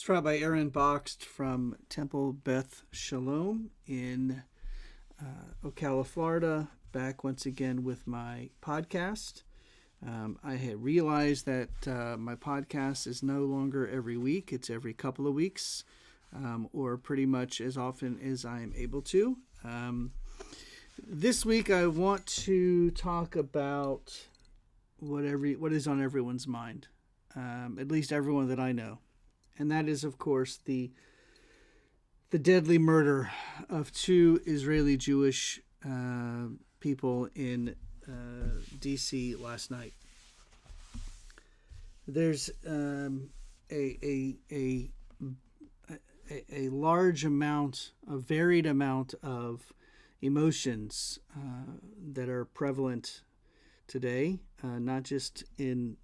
It's Rabbi Aaron Boxt from Temple Beth Shalom in Ocala, Florida, back once again with my podcast. I had realized that my podcast is no longer every week. It's every couple of weeks, or pretty much as often as I am able to. This week I want to talk about what is on everyone's mind, at least everyone that I know. And that is, of course, the deadly murder of two Israeli Jewish people in D.C. last night. There's a large amount, a varied amount of emotions that are prevalent today, not just in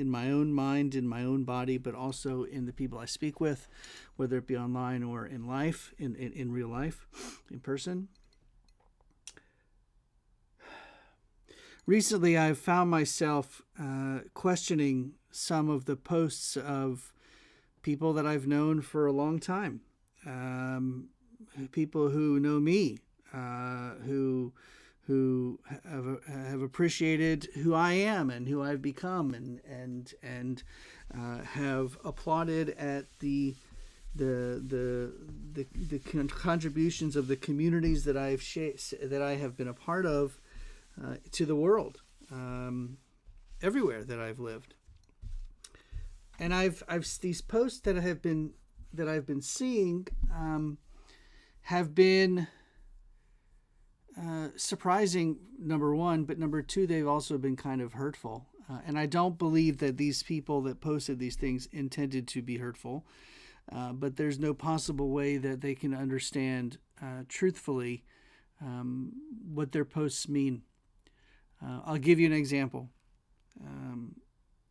my own mind, in my own body, but also in the people I speak with, whether it be online or in life, in real life, in person. Recently, I've found myself questioning some of the posts of people that I've known for a long time, people who know me, who have appreciated who I am and who I've become, and have applauded at the contributions of the communities that I have been a part of to the world, everywhere that I've lived. And I've these posts that I've been seeing have been surprising, number one, but number two, they've also been kind of hurtful. And I don't believe that these people that posted these things intended to be hurtful, but there's no possible way that they can understand truthfully what their posts mean. I'll give you an example.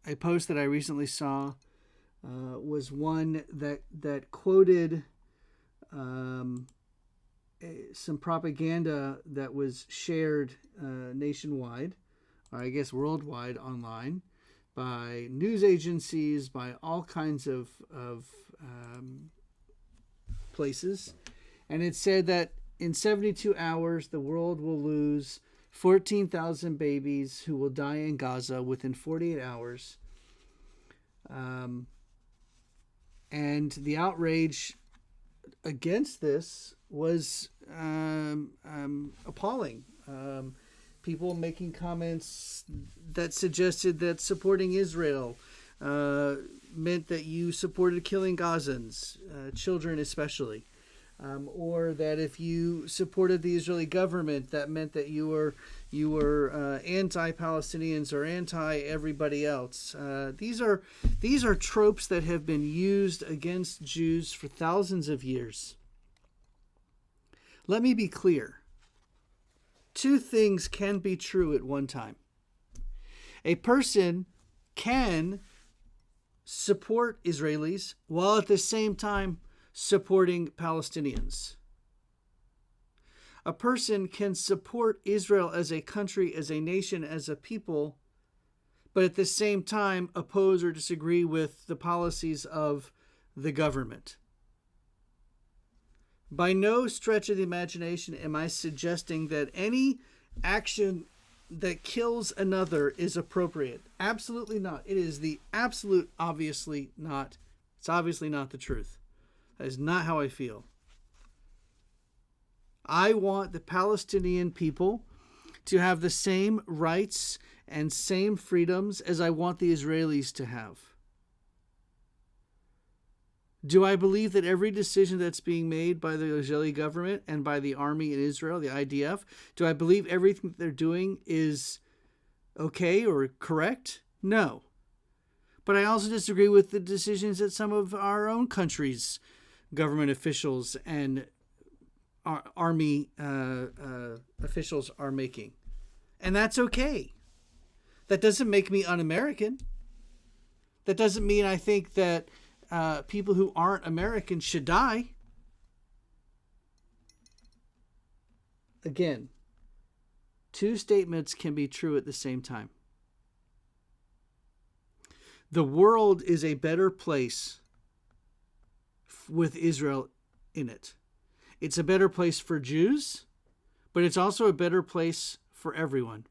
A post that I recently saw was one that quoted some propaganda that was shared nationwide, or I guess worldwide, online, by news agencies, by all kinds of places. And it said that in 72 hours, the world will lose 14,000 babies who will die in Gaza within 48 hours. And the outrage against this was appalling. People making comments that suggested that supporting Israel meant that you supported killing Gazans, children especially, or that if you supported the Israeli government, that meant that you were anti-Palestinians or anti-everybody else. These are tropes that have been used against Jews for thousands of years. Let me be clear. Two things can be true at one time. A person can support Israelis while at the same time supporting Palestinians. A person can support Israel as a country, as a nation, as a people, but at the same time oppose or disagree with the policies of the government. By no stretch of the imagination am I suggesting that any action that kills another is appropriate. Absolutely not. It is the absolute, obviously not. It's obviously not the truth. That is not how I feel. I want the Palestinian people to have the same rights and same freedoms as I want the Israelis to have. Do I believe that every decision that's being made by the Israeli government and by the army in Israel, the IDF, do I believe everything that they're doing is okay or correct? No. But I also disagree with the decisions that some of our own countries' government officials and army officials are making. And that's okay. That doesn't make me un-American. That doesn't mean I think that people who aren't American should die. Again, two statements can be true at the same time. The world is a better place with Israel in it. It's a better place for Jews, but it's also a better place for everyone.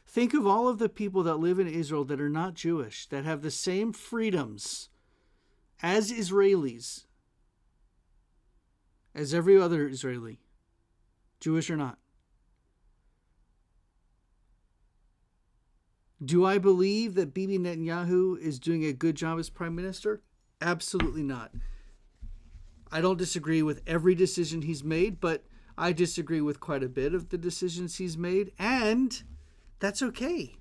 Think of all of the people that live in Israel that are not Jewish, that have the same freedoms as Israelis, as every other Israeli, Jewish or not. Do I believe that Bibi Netanyahu is doing a good job as prime minister? Absolutely not. I don't disagree with every decision he's made, but I disagree with quite a bit of the decisions he's made, and that's okay.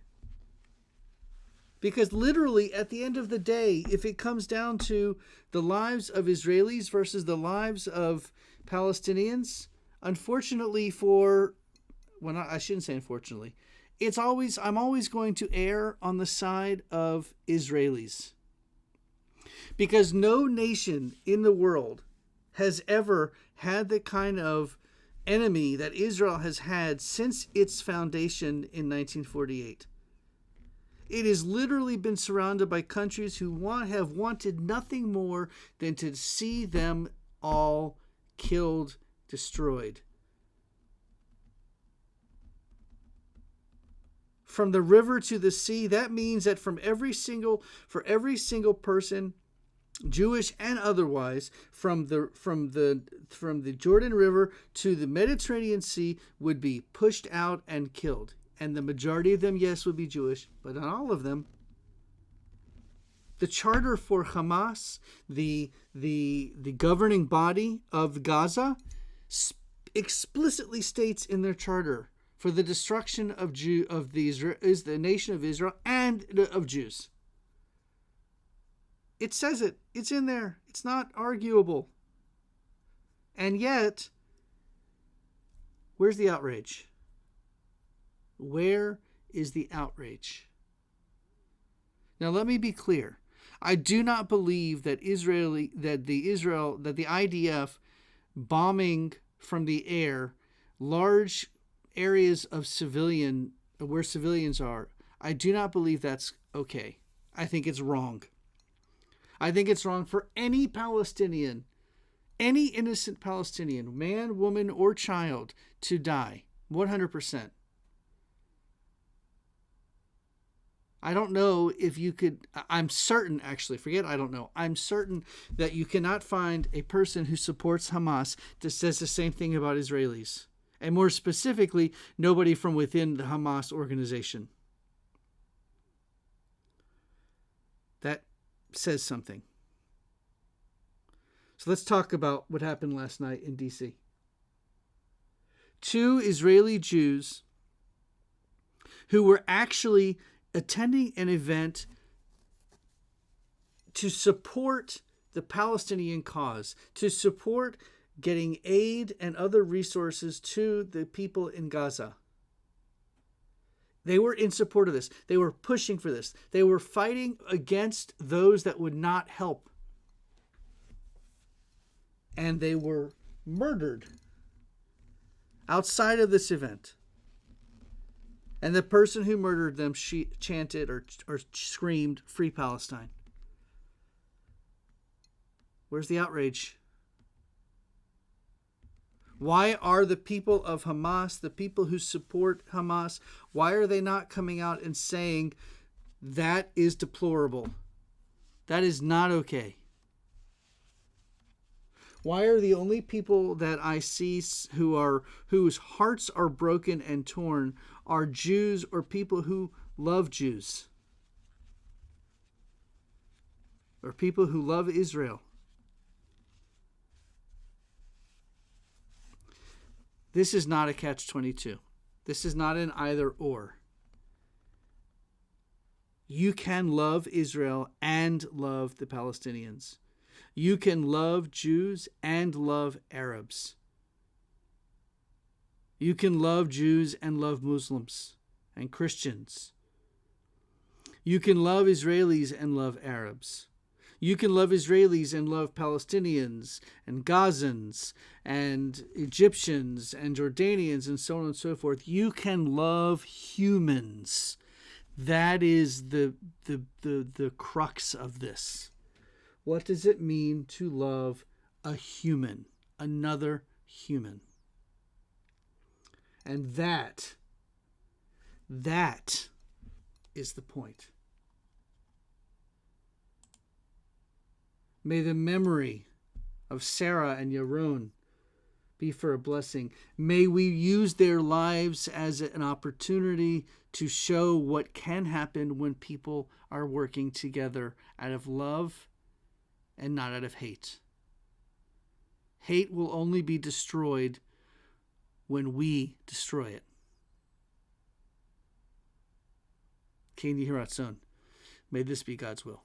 Because literally, at the end of the day, if it comes down to the lives of Israelis versus the lives of Palestinians, unfortunately I shouldn't say unfortunately, I'm always going to err on the side of Israelis. Because no nation in the world has ever had the kind of enemy that Israel has had since its foundation in 1948. It has literally been surrounded by countries who have wanted nothing more than to see them all killed, destroyed. From the river to the sea, that means that for every single person, Jewish and otherwise, from the Jordan River to the Mediterranean Sea, would be pushed out and killed. And the majority of them, yes, would be Jewish, but not all of them. The charter for Hamas, the governing body of Gaza, explicitly states in their charter for the destruction of the nation of Israel and of Jews. It says it. It's in there. It's not arguable. And yet, where's the outrage? Where is the outrage? Now let me be clear. I do not believe that the IDF bombing from the air large areas of where civilians are. I do not believe that's okay. I think it's wrong. I think it's wrong for any Palestinian, any innocent Palestinian, man, woman, or child, to die. 100%. I don't know if you could, I'm certain, actually, forget I don't know. I'm certain that you cannot find a person who supports Hamas that says the same thing about Israelis. And more specifically, nobody from within the Hamas organization. That says something. So let's talk about what happened last night in D.C. 2 Israeli Jews who were actually attending an event to support the Palestinian cause, to support getting aid and other resources to the people in Gaza. They were in support of this. They were pushing for this. They were fighting against those that would not help. And they were murdered outside of this event. And the person who murdered them chanted or screamed, "Free Palestine." Where's the outrage? Why are the people of Hamas, the people who support Hamas, why are they not coming out and saying that is deplorable? That is not okay. Why are the only people that I see whose hearts are broken and torn are Jews or people who love Jews? Or people who love Israel? This is not a catch-22. This is not an either-or. You can love Israel and love the Palestinians. You can love Jews and love Arabs. You can love Jews and love Muslims and Christians. You can love Israelis and love Arabs. You can love Israelis and love Palestinians and Gazans and Egyptians and Jordanians and so on and so forth. You can love humans. That is the crux of this. What does it mean to love a human, another human? And that is the point. May the memory of Sarah and Yaron be for a blessing. May we use their lives as an opportunity to show what can happen when people are working together out of love and not out of hate. Hate will only be destroyed when we destroy it. Kein Yihiratzon. May this be God's will.